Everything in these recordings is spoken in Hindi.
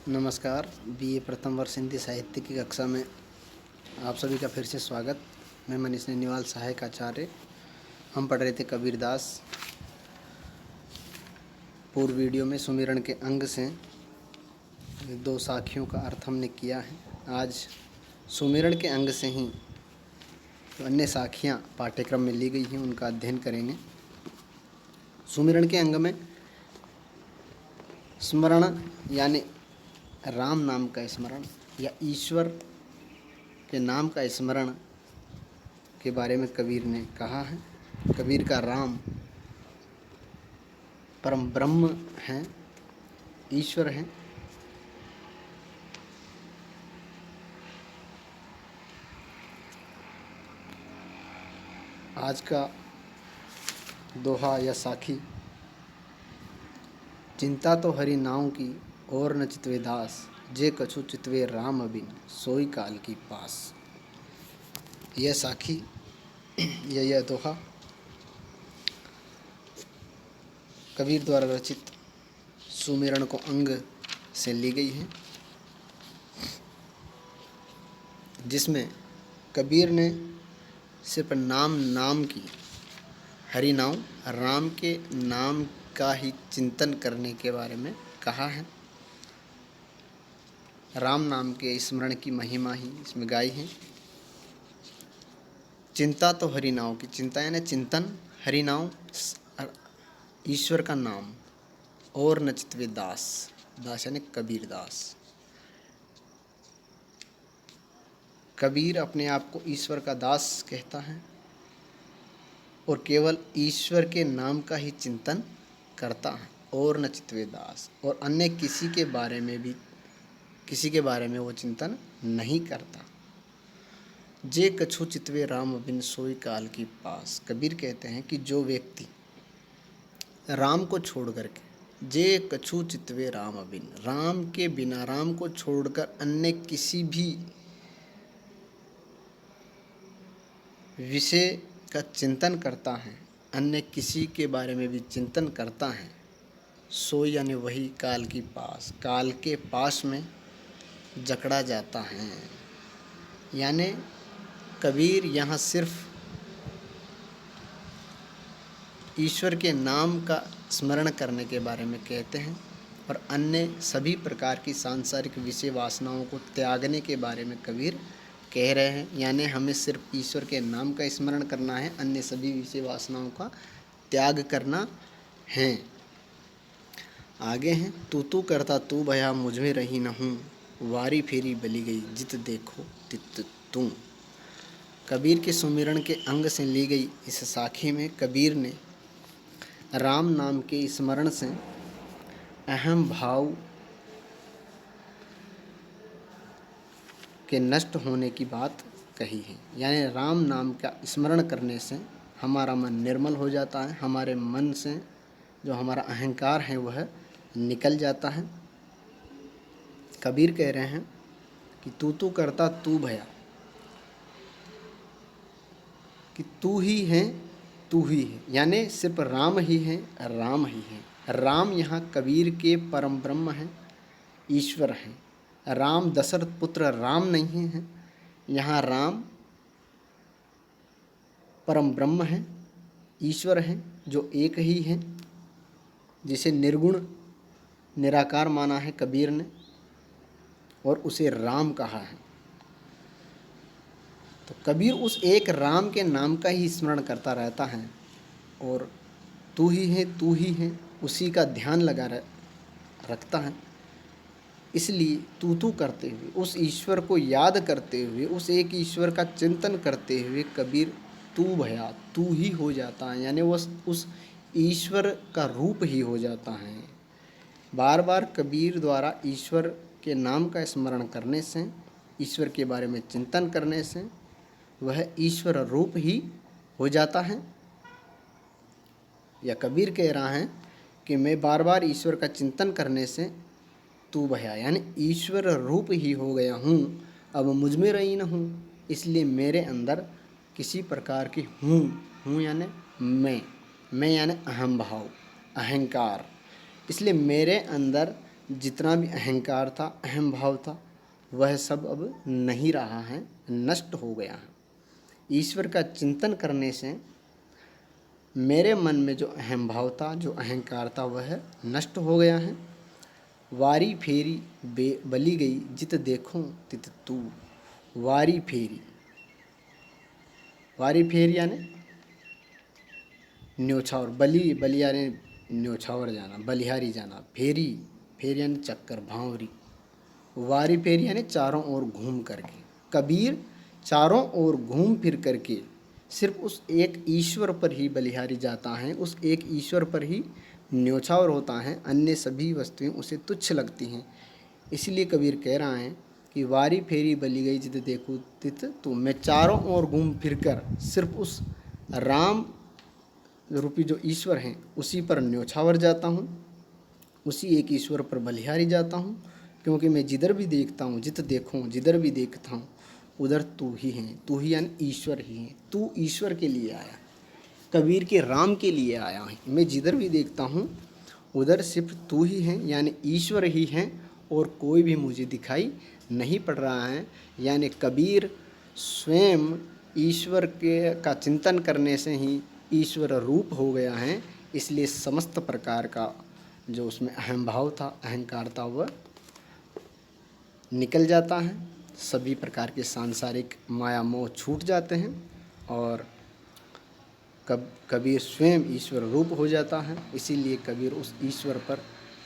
नमस्कार। बीए प्रथम वर्ष हिंदी साहित्य की कक्षा में आप सभी का फिर से स्वागत। मैं मनीष नैनीवाल, सहायक आचार्य। हम पढ़ रहे थे कबीरदास। पूर्व वीडियो में सुमिरन के अंग से दो साखियों का अर्थ हमने किया है। आज सुमिरन के अंग से ही जो अन्य साखियाँ पाठ्यक्रम में ली गई हैं उनका अध्ययन करेंगे। सुमिरन के अंग में स्मरण यानी राम नाम का स्मरण या ईश्वर के नाम का स्मरण के बारे में कबीर ने कहा है। कबीर का राम परम ब्रह्म हैं, ईश्वर हैं। आज का दोहा या साखी, चिंता तो हरि नाम की और न चितवे दास, जे कछु चितवे राम बिन सोई काल की पास। यह साखी यह दोहा कबीर द्वारा रचित सुमिरन को अंग से ली गई है, जिसमें कबीर ने सिर्फ नाम की, हरि नाम, राम के नाम का ही चिंतन करने के बारे में कहा है। राम नाम के स्मरण की महिमा ही इसमें गाई है। चिंता तो हरि नाम की, चिंता यानी चिंतन, हरि नाम ईश्वर का नाम, और न चितवे दास, दास यानी कबीर दास। कबीर अपने आप को ईश्वर का दास कहता है और केवल ईश्वर के नाम का ही चिंतन करता है, और न चितवे दास, और अन्य किसी के बारे में वो चिंतन नहीं करता। जे कछु चितवे राम बिन सोई काल की पास। कबीर कहते हैं कि जो व्यक्ति राम को छोड़ करके, जे कछु चितवे राम बिन, राम के बिना, राम को छोड़कर अन्य किसी भी विषय का चिंतन करता है, अन्य किसी के बारे में भी चिंतन करता है, सोई यानी वही काल की पास, काल के पास में जकड़ा जाता है। यानी कबीर यहाँ सिर्फ ईश्वर के नाम का स्मरण करने के बारे में कहते हैं और अन्य सभी प्रकार की सांसारिक विषय वासनाओं को त्यागने के बारे में कबीर कह रहे हैं। यानी हमें सिर्फ ईश्वर के नाम का स्मरण करना है, अन्य सभी विषय वासनाओं का त्याग करना है। आगे हैं, तू करता तू भया मुझ में रही न हूँ, वारी फेरी बली गई जित देखो तित तू। कबीर के सुमिरन के अंग से ली गई इस साखी में कबीर ने राम नाम के स्मरण से अहम भाव के नष्ट होने की बात कही है। यानी राम नाम का स्मरण करने से हमारा मन निर्मल हो जाता है, हमारे मन से जो हमारा अहंकार है वह निकल जाता है। कबीर कह रहे हैं कि तू करता तू भया, कि तू ही है, तू ही है, यानी सिर्फ राम ही है, राम ही है। राम यहाँ कबीर के परम ब्रह्म हैं, ईश्वर हैं। राम दशरथ पुत्र राम नहीं है, यहाँ राम परम ब्रह्म है, ईश्वर हैं, जो एक ही है, जिसे निर्गुण निराकार माना है कबीर ने और उसे राम कहा है। तो कबीर उस एक राम के नाम का ही स्मरण करता रहता है और तू ही है उसी का ध्यान रखता है। इसलिए तू करते हुए, उस ईश्वर को याद करते हुए, उस एक ईश्वर का चिंतन करते हुए कबीर तू भया, तू ही हो जाता है। यानी वो उस ईश्वर का रूप ही हो जाता है। बार बार कबीर द्वारा ईश्वर के नाम का स्मरण करने से, ईश्वर के बारे में चिंतन करने से वह ईश्वर रूप ही हो जाता है। या कबीर कह रहा है कि मैं बार बार ईश्वर का चिंतन करने से तू भया, यानी ईश्वर रूप ही हो गया हूँ, अब मुझ में रही न हूँ, इसलिए मेरे अंदर किसी प्रकार की हूँ यानी मैं यानी अहम भाव, अहंकार, इसलिए मेरे अंदर जितना भी अहंकार था, अहम भाव था, वह सब अब नहीं रहा है, नष्ट हो गया है। ईश्वर का चिंतन करने से मेरे मन में जो अहम भाव था, जो अहंकार था, वह नष्ट हो गया है। वारी फेरी बली गई जित देखूं तित तू। वारी फेरी, वारी फेरी यानी न्योछावर, बली यानी न्योछावर जाना, बलिहारी जाना। फेरी, फेरी यानी चक्कर, भांवरी। वारी फेरी यानी चारों ओर घूम करके। कबीर चारों ओर घूम फिर करके सिर्फ उस एक ईश्वर पर ही बलिहारी जाता है, उस एक ईश्वर पर ही न्योछावर होता है, अन्य सभी वस्तुएं उसे तुच्छ लगती हैं। इसलिए कबीर कह रहा है कि वारी फेरी बली गई जित देखूं तित तू। मैं चारों ओर घूम फिर कर सिर्फ उस राम रूपी जो ईश्वर हैं उसी पर न्योछावर जाता हूँ, उसी एक ईश्वर पर बलिहारी जाता हूँ, क्योंकि मैं जिधर भी देखता हूँ, जित देखूँ, जिधर भी देखता हूँ, उधर तू ही है। तू ही यानी ईश्वर ही है। तू ईश्वर के लिए आया, कबीर के राम के लिए आया है। मैं जिधर भी देखता हूँ उधर सिर्फ तू ही है, यानी ईश्वर ही है, और कोई भी मुझे दिखाई नहीं पड़ रहा है। यानी कबीर स्वयं ईश्वर के का चिंतन करने से ही ईश्वर रूप हो गया है। इसलिए समस्त प्रकार का जो उसमें अहम भाव था, अहंकार था, वह निकल जाता है। सभी प्रकार के सांसारिक माया मोह छूट जाते हैं और कबीर स्वयं ईश्वर रूप हो जाता है। इसीलिए कबीर उस ईश्वर पर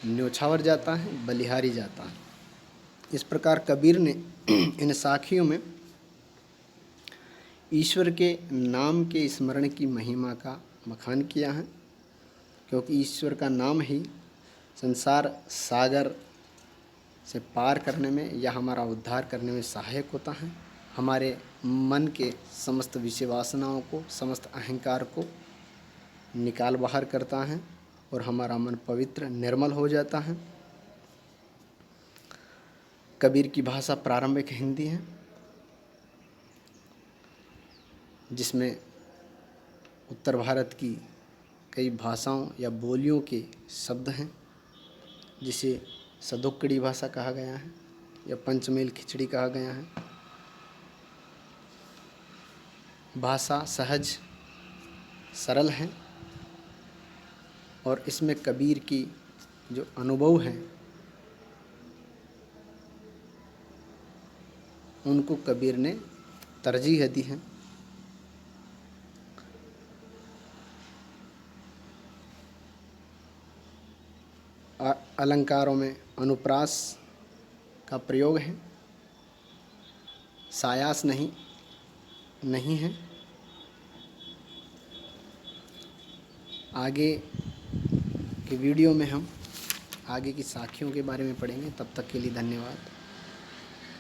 न्योछावर जाता है, बलिहारी जाता है। इस प्रकार कबीर ने इन साखियों में ईश्वर के नाम के स्मरण की महिमा का बखान किया है, क्योंकि ईश्वर का नाम ही संसार सागर से पार करने में या हमारा उद्धार करने में सहायक होता है। हमारे मन के समस्त विषय वासनाओं को, समस्त अहंकार को निकाल बाहर करता है और हमारा मन पवित्र निर्मल हो जाता है। कबीर की भाषा प्रारंभिक हिंदी है, जिसमें उत्तर भारत की कई भाषाओं या बोलियों के शब्द हैं, जिसे सदोक्कड़ी भाषा कहा गया है या पंचमेल खिचड़ी कहा गया है। भाषा सहज सरल है और इसमें कबीर की जो अनुभव हैं उनको कबीर ने तरजीह दी है। अलंकारों में अनुप्रास का प्रयोग है, सायास नहीं है। आगे के वीडियो में हम आगे की साखियों के बारे में पढ़ेंगे। तब तक के लिए धन्यवाद।